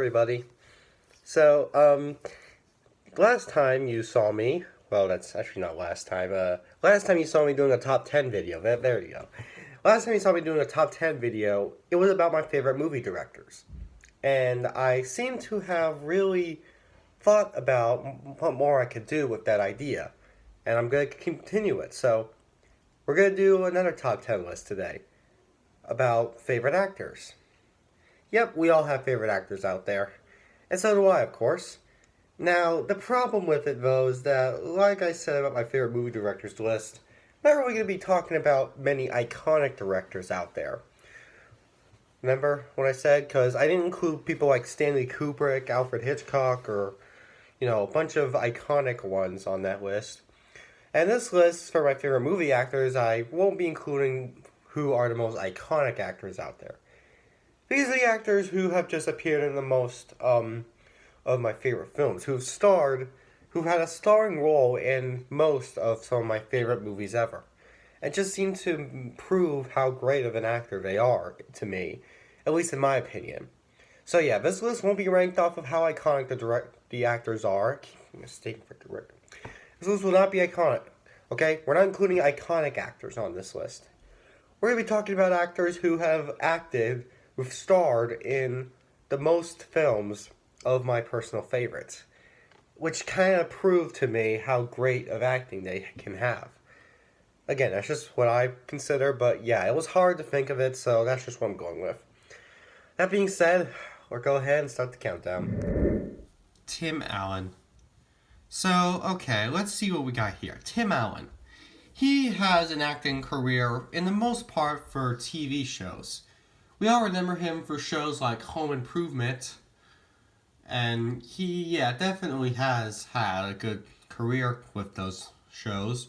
everybody. So, last time you saw me, well, that's actually not last time. Last time you saw me doing a top 10 video. There you go. Last time you saw me doing a top 10 video, it was about my favorite movie directors. And I seem to have really thought about what more I could do with that idea. And I'm going to continue it. So, we're going to do another top 10 list today about favorite actors. Yep, we all have favorite actors out there. And so do I, of course. Now, the problem with it, though, is that, like I said about my favorite movie directors list, I'm not really going to be talking about many iconic directors out there. Remember what I said? Because I didn't include people like Stanley Kubrick, Alfred Hitchcock, or, a bunch of iconic ones on that list. And this list, for my favorite movie actors, I won't be including who are the most iconic actors out there. These are the actors who have just appeared in the most of my favorite films, who've had a starring role in most of some of my favorite movies ever, and just seem to prove how great of an actor they are to me, at least in my opinion. So yeah, this list won't be ranked off of how iconic the actors are. This list will not be iconic, okay? We're not including iconic actors on this list. We're going to be talking about actors who have starred in the most films of my personal favorites, which kind of proved to me how great of acting they can have. Again, that's just what I consider, but yeah, it was hard to think of it, so that's just what I'm going with. That being said, we'll go ahead and start the countdown. Tim Allen. So, okay, let's see what we got here. Tim Allen. He has an acting career, in the most part, for TV shows. We all remember him for shows like Home Improvement, and he, definitely has had a good career with those shows.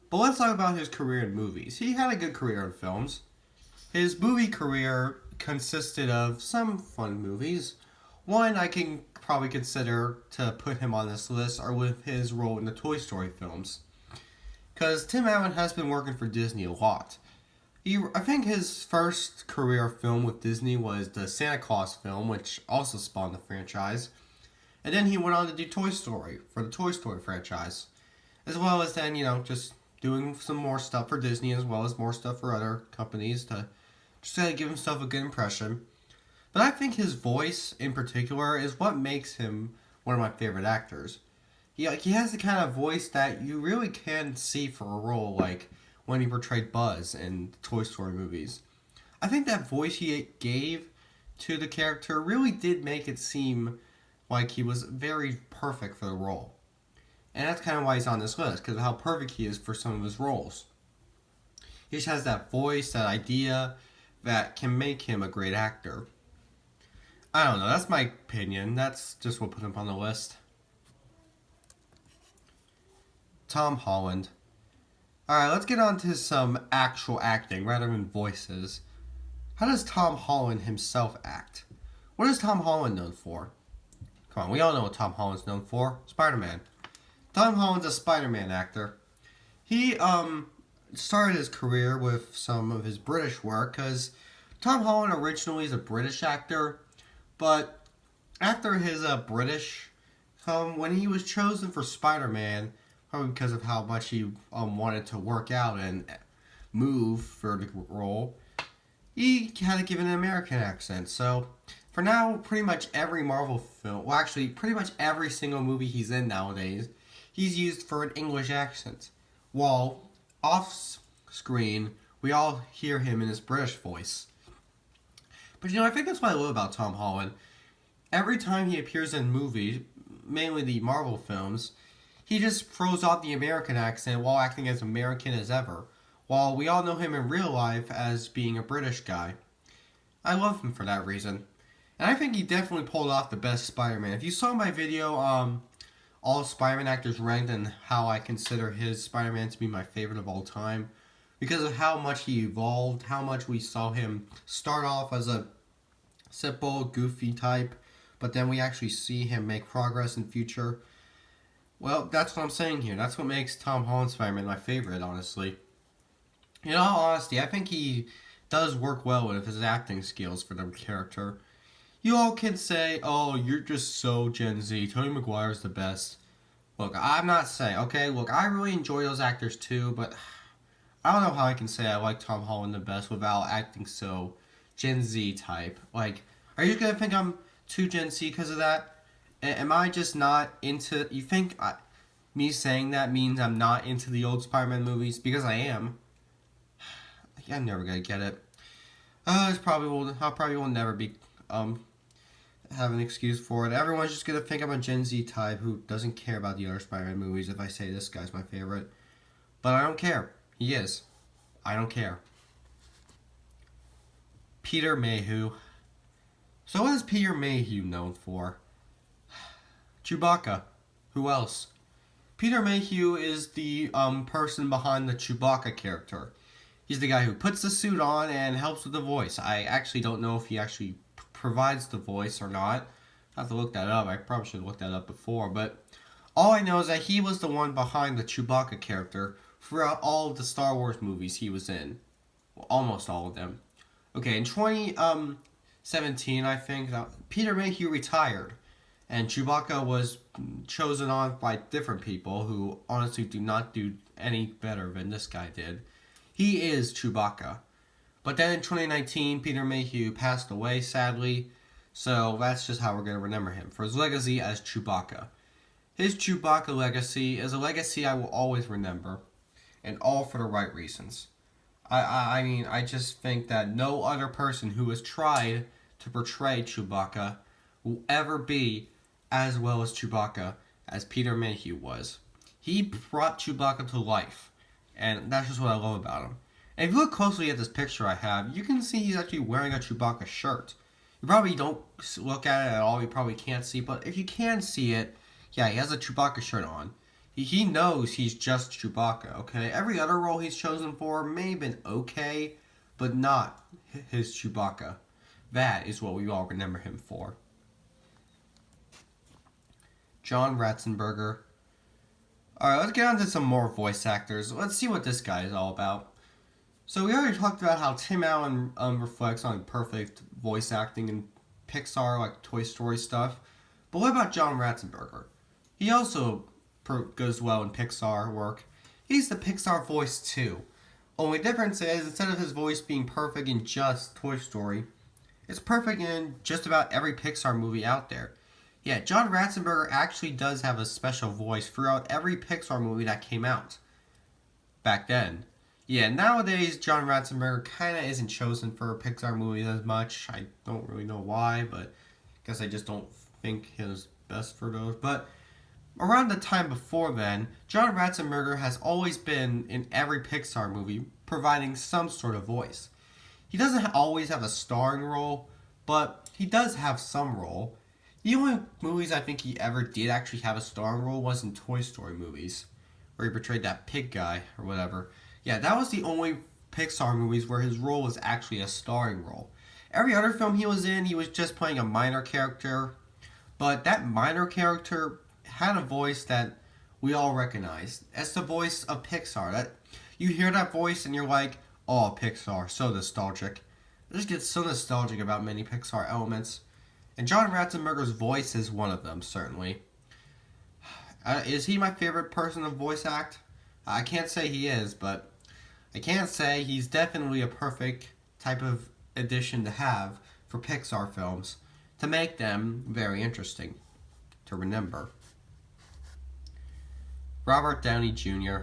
But let's talk about his career in movies. He had a good career in films. His movie career consisted of some fun movies. One I can probably consider to put him on this list are with his role in the Toy Story films. Because Tim Allen has been working for Disney a lot. I think his first career film with Disney was the Santa Claus film, which also spawned the franchise. And then he went on to do Toy Story for the Toy Story franchise. As well as then, just doing some more stuff for Disney as well as more stuff for other companies to just to give himself a good impression. But I think his voice in particular is what makes him one of my favorite actors. He has the kind of voice that you really can see for a role like when he portrayed Buzz in the Toy Story movies. I think that voice he gave to the character really did make it seem like he was very perfect for the role. And that's kind of why he's on this list, because of how perfect he is for some of his roles. He just has that voice, that idea, that can make him a great actor. I don't know, that's my opinion. That's just what put him on the list. Tom Holland. Alright, let's get on to some actual acting rather than voices. How does Tom Holland himself act? What is Tom Holland known for? Come on, we all know what Tom Holland's known for. Spider-Man. Tom Holland's a Spider-Man actor. He started his career with some of his British work because Tom Holland originally is a British actor, but after his British, when he was chosen for Spider-Man, probably because of how much he wanted to work out and move for the role, he had to give it an American accent. So, for now, pretty much every Marvel film, well actually, pretty much every single movie he's in nowadays, he's used for an English accent. While off screen, we all hear him in his British voice. But I think that's what I love about Tom Holland. Every time he appears in movies, mainly the Marvel films, he just throws off the American accent while acting as American as ever, while we all know him in real life as being a British guy. I love him for that reason. And I think he definitely pulled off the best Spider-Man. If you saw my video, all Spider-Man actors ranked and how I consider his Spider-Man to be my favorite of all time, because of how much he evolved, how much we saw him start off as a simple, goofy type, but then we actually see him make progress in future. Well, that's what I'm saying here. That's what makes Tom Holland's Spider-Man my favorite, honestly. In all honesty, I think he does work well with his acting skills for the character. You all can say, oh, you're just so Gen Z. Tobey Maguire's the best. Look, I'm not saying, okay, look, I really enjoy those actors too, but I don't know how I can say I like Tom Holland the best without acting so Gen Z type. Like, are you gonna think I'm too Gen Z because of that? Am I just not into, you think me saying that means I'm not into the old Spider-Man movies? Because I am. I'm never gonna get it. I probably will never be, have an excuse for it. Everyone's just gonna think I'm a Gen Z type who doesn't care about the other Spider-Man movies if I say this guy's my favorite. But I don't care. He is. I don't care. Peter Mayhew. So what is Peter Mayhew known for? Chewbacca. Who else? Peter Mayhew is the person behind the Chewbacca character. He's the guy who puts the suit on and helps with the voice. I actually don't know if he actually provides the voice or not. I have to look that up. I probably should have looked that up before. But all I know is that he was the one behind the Chewbacca character throughout all of the Star Wars movies he was in. Well, almost all of them. Okay, in 2017, I think, Peter Mayhew retired. And Chewbacca was chosen on by different people who honestly do not do any better than this guy did. He is Chewbacca. But then in 2019, Peter Mayhew passed away, sadly. So that's just how we're going to remember him, for his legacy as Chewbacca. His Chewbacca legacy is a legacy I will always remember. And all for the right reasons. I mean, I just think that no other person who has tried to portray Chewbacca will ever be as well as Chewbacca as Peter Mayhew was. He brought Chewbacca to life, and that's just what I love about him. And if you look closely at this picture I have, you can see he's actually wearing a Chewbacca shirt. You probably don't look at it at all, you probably can't see, but if you can see it, yeah, he has a Chewbacca shirt on. He knows he's just Chewbacca, okay? Every other role he's chosen for may have been okay, but not his Chewbacca. That is what we all remember him for. John Ratzenberger. Alright, let's get on to some more voice actors. Let's see what this guy is all about. So we already talked about how Tim Allen reflects on perfect voice acting in Pixar, like Toy Story stuff. But what about John Ratzenberger? He also goes well in Pixar work. He's the Pixar voice too. Only difference is, instead of his voice being perfect in just Toy Story, it's perfect in just about every Pixar movie out there. Yeah, John Ratzenberger actually does have a special voice throughout every Pixar movie that came out back then. Yeah, nowadays John Ratzenberger kind of isn't chosen for Pixar movies as much. I don't really know why, but I guess I just don't think he was best for those. But around the time before then, John Ratzenberger has always been in every Pixar movie, providing some sort of voice. He doesn't always have a starring role, but he does have some role. The only movies I think he ever did actually have a starring role was in Toy Story movies, where he portrayed that pig guy or whatever. Yeah, that was the only Pixar movies where his role was actually a starring role. Every other film he was in, he was just playing a minor character, but that minor character had a voice that we all recognize. That's the voice of Pixar. That you hear that voice and you're like, oh, Pixar, so nostalgic. I just get so nostalgic about many Pixar elements. And John Ratzenberger's voice is one of them, certainly. Is he my favorite person to voice act? I can't say he is, but I can say he's definitely a perfect type of addition to have for Pixar films to make them very interesting to remember. Robert Downey Jr.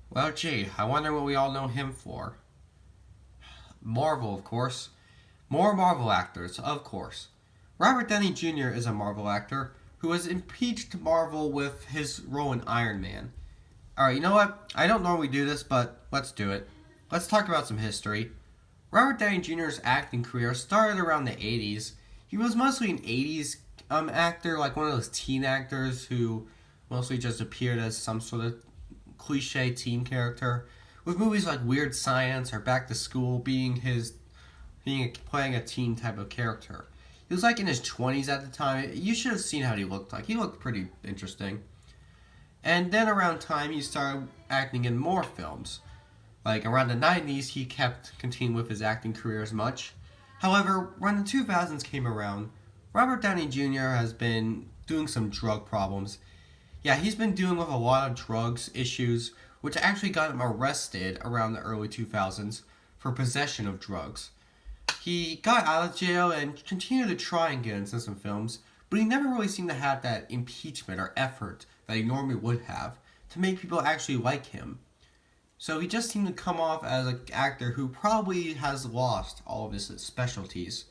Well, gee, I wonder what we all know him for. Marvel, of course. More Marvel actors, of course. Robert Downey Jr. is a Marvel actor who has impeached Marvel with his role in Iron Man. Alright, you know what? I don't normally do this, but let's do it. Let's talk about some history. Robert Downey Jr.'s acting career started around the 80s. He was mostly an 80s actor, like one of those teen actors who mostly just appeared as some sort of cliche teen character, with movies like Weird Science or Back to School playing a teen type of character. He was like in his 20s at the time. You should have seen how he looked like. He looked pretty interesting. And then around time, he started acting in more films. Like around the 90s, he kept continuing with his acting career as much. However, when the 2000s came around, Robert Downey Jr. has been doing some drug problems. Yeah, he's been dealing with a lot of drugs issues, which actually got him arrested around the early 2000s for possession of drugs. He got out of jail and continued to try and get into some films, but he never really seemed to have that impeachment or effort that he normally would have to make people actually like him. So he just seemed to come off as an actor who probably has lost all of his specialties.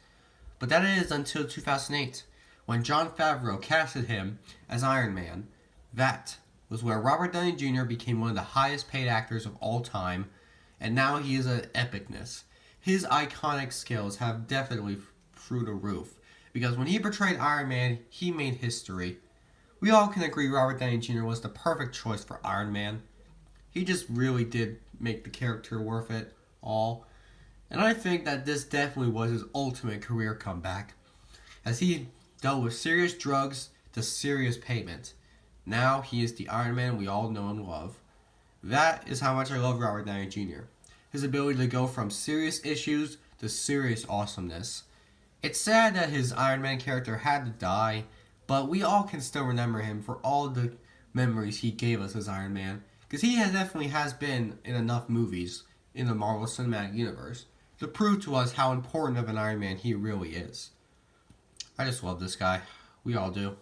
But that is until 2008, when Jon Favreau casted him as Iron Man. That was where Robert Downey Jr. became one of the highest paid actors of all time, and now he is an epicness. His iconic skills have definitely through the roof, because when he portrayed Iron Man, he made history. We all can agree Robert Downey Jr. was the perfect choice for Iron Man. He just really did make the character worth it all. And I think that this definitely was his ultimate career comeback, as he dealt with serious drugs to serious payment. Now he is the Iron Man we all know and love. That is how much I love Robert Downey Jr. His ability to go from serious issues to serious awesomeness. It's sad that his Iron Man character had to die, but we all can still remember him for all the memories he gave us as Iron Man, because he definitely has been in enough movies in the Marvel Cinematic Universe to prove to us how important of an Iron Man he really is. I just love this guy. We all do.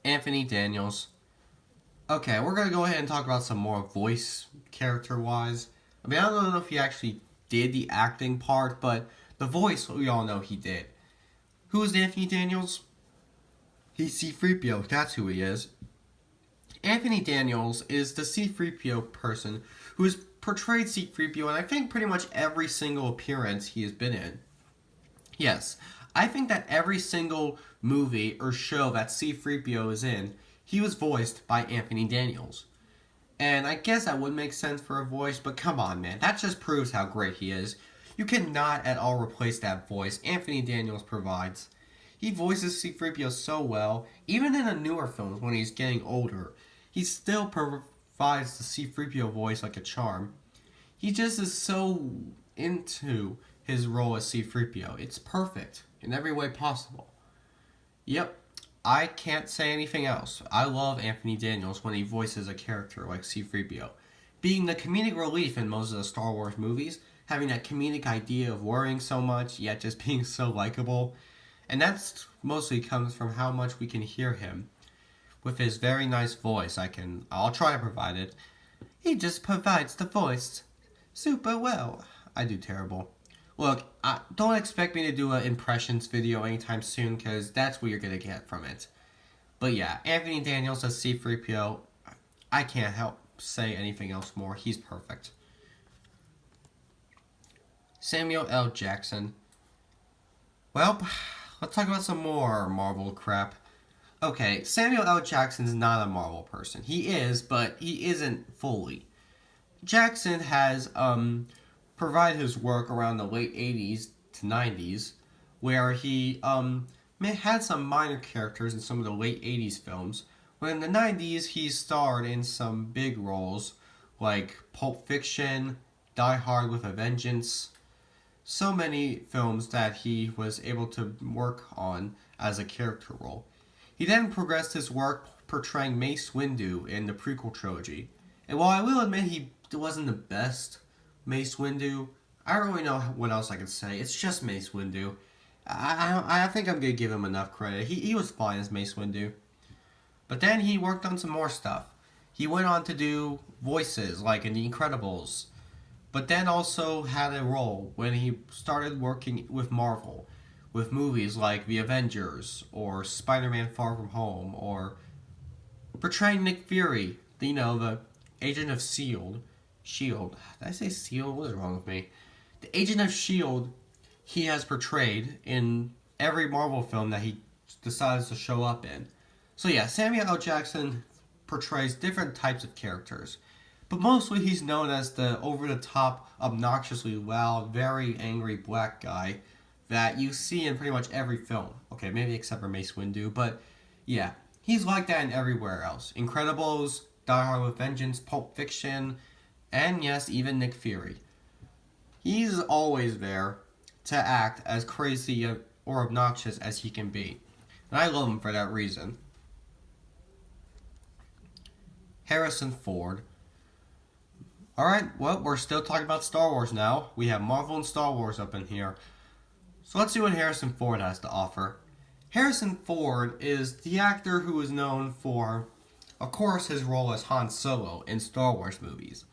Anthony Daniels. Okay, we're going to go ahead and talk about some more voice character-wise. I mean, I don't know if he actually did the acting part, but the voice, we all know he did. Who is Anthony Daniels? He's C-3PO. That's who he is. Anthony Daniels is the C-3PO person who has portrayed C-3PO in I think pretty much every single appearance he has been in. Yes, I think that every single movie or show that C-3PO is in, he was voiced by Anthony Daniels. And I guess that would make sense for a voice, but come on, man. That just proves how great he is. You cannot at all replace that voice Anthony Daniels provides. He voices C-3PO so well, even in the newer films when he's getting older. He still provides the C-3PO voice like a charm. He just is so into his role as C-3PO. It's perfect in every way possible. Yep, I can't say anything else. I love Anthony Daniels when he voices a character like C-3PO. Being the comedic relief in most of the Star Wars movies, having that comedic idea of worrying so much, yet just being so likable. And that's mostly comes from how much we can hear him. With his very nice voice, I'll try to provide it. He just provides the voice super well. I do terrible. Look, don't expect me to do an impressions video anytime soon, because that's what you're going to get from it. But yeah, Anthony Daniels as C-3PO, I can't help say anything else more. He's perfect. Samuel L. Jackson. Well, let's talk about some more Marvel crap. Okay, Samuel L. Jackson's not a Marvel person. He is, but he isn't fully. Jackson has provided his work around the late 80s to 90s, where he had some minor characters in some of the late 80s films. When in the 90s, he starred in some big roles like Pulp Fiction, Die Hard with a Vengeance. So many films that he was able to work on as a character role. He then progressed his work portraying Mace Windu in the prequel trilogy. And while I will admit he wasn't the best Mace Windu, I don't really know what else I can say. It's just Mace Windu. I think I'm going to give him enough credit. He was fine as Mace Windu. But then he worked on some more stuff. He went on to do voices like in The Incredibles. But then also had a role when he started working with Marvel. With movies like The Avengers, or Spider-Man Far From Home, or portraying Nick Fury, the agent of S.H.I.E.L.D. Did I say S.H.I.E.L.D.? What is wrong with me? The agent of S.H.I.E.L.D. he has portrayed in every Marvel film that he decides to show up in. So yeah, Samuel L. Jackson portrays different types of characters. But mostly he's known as the over-the-top, obnoxiously loud, very angry black guy that you see in pretty much every film. Okay, maybe except for Mace Windu, but yeah, he's like that in everywhere else. Incredibles, Die Hard with Vengeance, Pulp Fiction, and yes, even Nick Fury. He's always there to act as crazy or obnoxious as he can be. And I love him for that reason. Harrison Ford. Alright, well, we're still talking about Star Wars now. We have Marvel and Star Wars up in here. So let's see what Harrison Ford has to offer. Harrison Ford is the actor who is known for, of course, his role as Han Solo in Star Wars movies.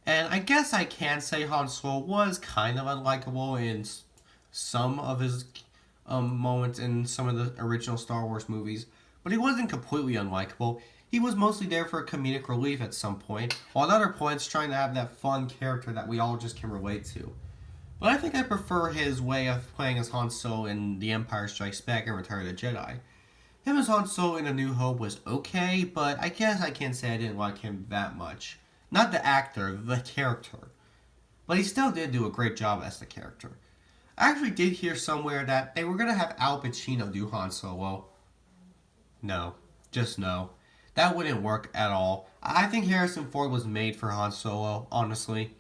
And I guess I can say Han Solo was kind of unlikable in some of his moments in some of the original Star Wars movies, but he wasn't completely unlikable. He was mostly there for comedic relief at some point, while at other points trying to have that fun character that we all just can relate to. But I think I prefer his way of playing as Han Solo in The Empire Strikes Back and Return of the Jedi. Him as Han Solo in A New Hope was okay, but I guess I can't say I didn't like him that much. Not the actor, the character. But he still did do a great job as the character. I actually did hear somewhere that they were going to have Al Pacino do Han Solo. No. Just no. That wouldn't work at all. I think Harrison Ford was made for Han Solo, honestly.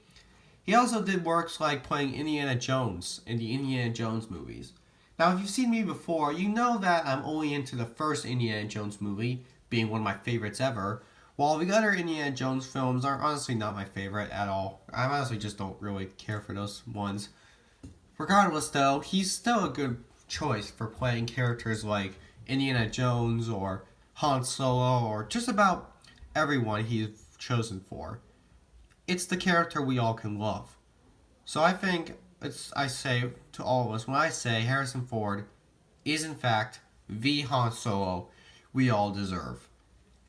He also did works like playing Indiana Jones in the Indiana Jones movies. Now, if you've seen me before, you know that I'm only into the first Indiana Jones movie, being one of my favorites ever, while the other Indiana Jones films are honestly not my favorite at all. I honestly just don't really care for those ones. Regardless, though, he's still a good choice for playing characters like Indiana Jones or Han Solo or just about everyone he's chosen for. It's the character we all can love. So I think I say to all of us, when I say Harrison Ford is in fact the Han Solo we all deserve.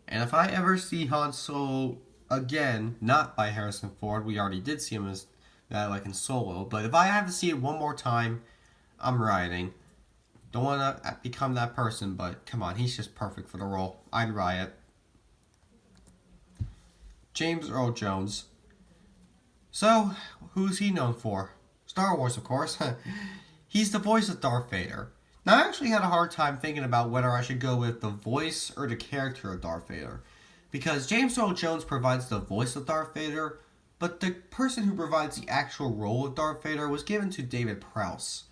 And if I ever see Han Solo again, not by Harrison Ford, we already did see him as that like in Solo, but if I have to see it one more time, I'm rioting. Don't want to become that person, but come on, he's just perfect for the role. I'd riot. James Earl Jones. So, who's he known for? Star Wars, of course. He's the voice of Darth Vader. Now, I actually had a hard time thinking about whether I should go with the voice or the character of Darth Vader. Because James Earl Jones provides the voice of Darth Vader, but the person who provides the actual role of Darth Vader was given to David Prowse.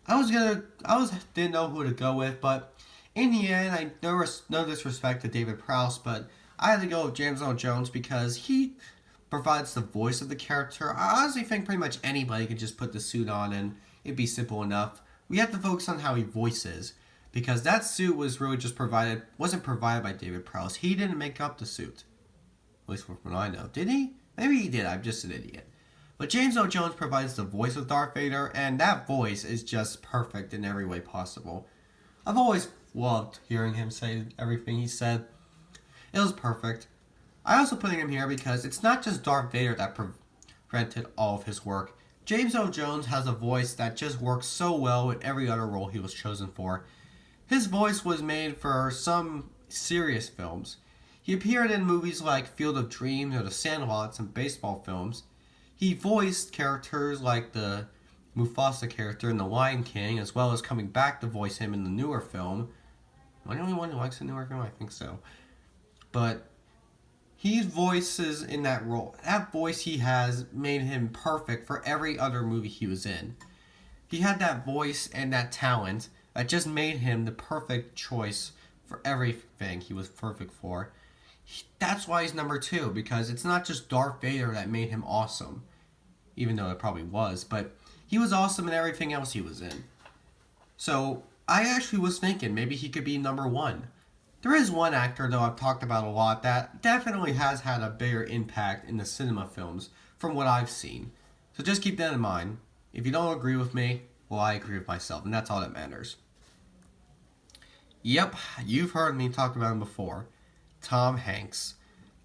I didn't know who to go with, but in the end, no disrespect to David Prowse, but I had to go with James Earl Jones because he provides the voice of the character. I honestly think pretty much anybody could just put the suit on and it'd be simple enough. We have to focus on how he voices, because that suit was really just wasn't provided by David Prowse. He didn't make up the suit. At least from what I know. Did he? Maybe he did. I'm just an idiot. But James Earl Jones provides the voice of Darth Vader, and that voice is just perfect in every way possible. I've always loved hearing him say everything he said. It was perfect. I also put him here because it's not just Darth Vader that prevented all of his work. James Earl Jones has a voice that just works so well in every other role he was chosen for. His voice was made for some serious films. He appeared in movies like Field of Dreams or The Sandlot and baseball films. He voiced characters like the Mufasa character in The Lion King, as well as coming back to voice him in the newer film. Am I the only one who likes the newer film? I think so. But he voices in that role. That voice he has made him perfect for every other movie he was in. He had that voice and that talent that just made him the perfect choice for everything he was perfect for. That's why he's number 2, because it's not just Darth Vader that made him awesome, even though it probably was, but he was awesome in everything else he was in. So I actually was thinking maybe he could be number 1. There is one actor, though, I've talked about a lot that definitely has had a bigger impact in the cinema films from what I've seen. So just keep that in mind. If you don't agree with me, well, I agree with myself, and that's all that matters. Yep, you've heard me talk about him before. Tom Hanks.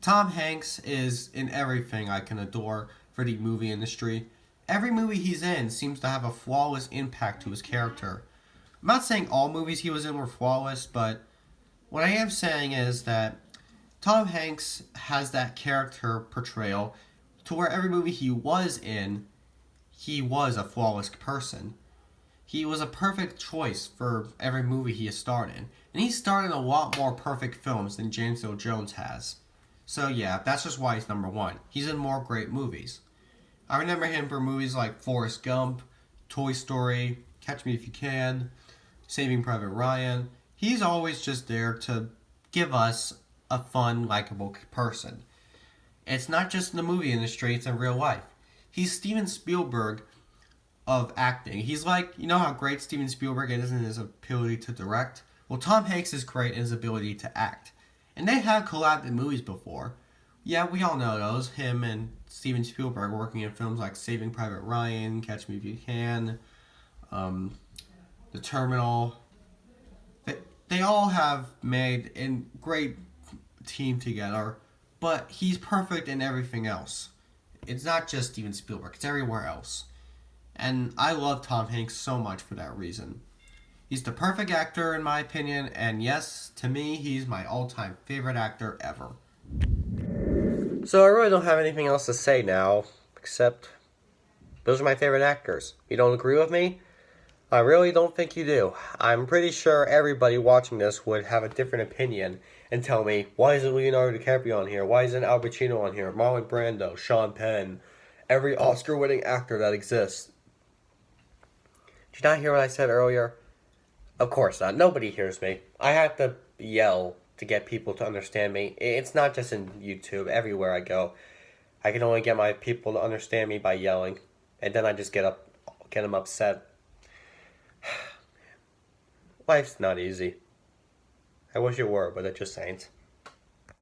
Tom Hanks is in everything I can adore for the movie industry. Every movie he's in seems to have a flawless impact to his character. I'm not saying all movies he was in were flawless, but what I am saying is that Tom Hanks has that character portrayal to where every movie he was in, he was a flawless person. He was a perfect choice for every movie he has starred in. And he's starred in a lot more perfect films than James Earl Jones has. So yeah, that's just why he's number 1. He's in more great movies. I remember him for movies like Forrest Gump, Toy Story, Catch Me If You Can, Saving Private Ryan. He's always just there to give us a fun, likable person. It's not just in the movie industry, it's in real life. He's Steven Spielberg of acting. He's like, you know how great Steven Spielberg is in his ability to direct? Well, Tom Hanks is great in his ability to act. And they have collabed in movies before. Yeah, we all know those. Him and Steven Spielberg working in films like Saving Private Ryan, Catch Me If You Can, The Terminal. They all have made a great team together, but he's perfect in everything else. It's not just Steven Spielberg, it's everywhere else. And I love Tom Hanks so much for that reason. He's the perfect actor in my opinion, and yes, to me, he's my all-time favorite actor ever. So I really don't have anything else to say now, except those are my favorite actors. You don't agree with me? I really don't think you do. I'm pretty sure everybody watching this would have a different opinion and tell me, why isn't Leonardo DiCaprio on here? Why isn't Al Pacino on here? Marlon Brando, Sean Penn, every Oscar-winning actor that exists. Did you not hear what I said earlier? Of course not. Nobody hears me. I have to yell to get people to understand me. It's not just in YouTube. Everywhere I go, I can only get my people to understand me by yelling, and then I just get them upset. Life's not easy. I wish it were, but it just ain't.